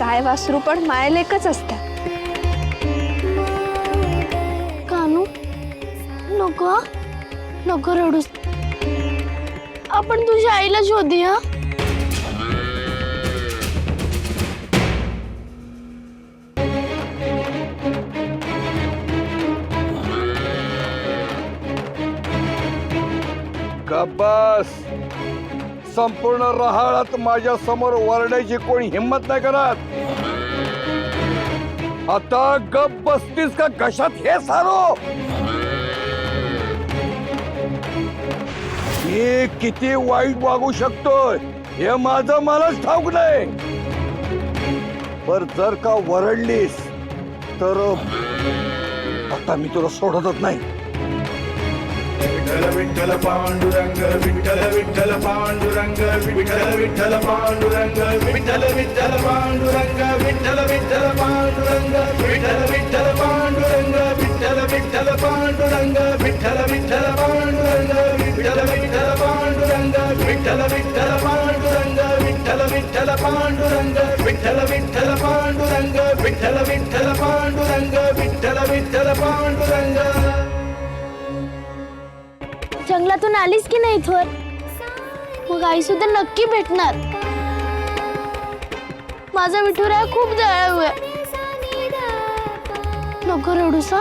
गाय वासरू पण मायलेकच असतात. कानू नको नको रडूस. आपण तुझ्या आईला शोधूया. गब्बस, संपूर्ण रहाळात माझ्या समोर वरडायची कोणी हिम्मत नाही करत. आता गप बसतीस का कशात हे सारो? मी किती वाईट वागू शकतोय हे माझं मलाच ठाऊक नाही. पर जर का वरडलीस तर आता मी तुला सोडतच नाही. विठ्ठल विठ्ठल पांडुरंग विठ्ठल विठ्ठल पांडुरंग विठ्ठल विठ्ठल पांडुरंग विठ्ठल विठ्ठल पांडुरंग विठ्ठल विठ्ठल पांडुरंग विठ्ठल विठ्ठल पांडुरंग विठ्ठल विठ्ठल पांडुरंग विठ्ठल विठ्ठल पांडुरंग विठ्ठल विठ्ठल पांडुरंग विठ्ठल विठ्ठल पांडुरंग विठ्ठल विठ्ठल पांडुरंग विठ्ठल विठ्ठल पांडुरंग विठ्ठल विठ्ठल पांडुरंग विठ्ठल विठ्ठल पांडुरंग. जंगलातून आलीस की नाही थोर? मग आई सुद्धा नक्की भेटणार. माझा विठुराया खूप दयाळू आहे. नको रडूसा.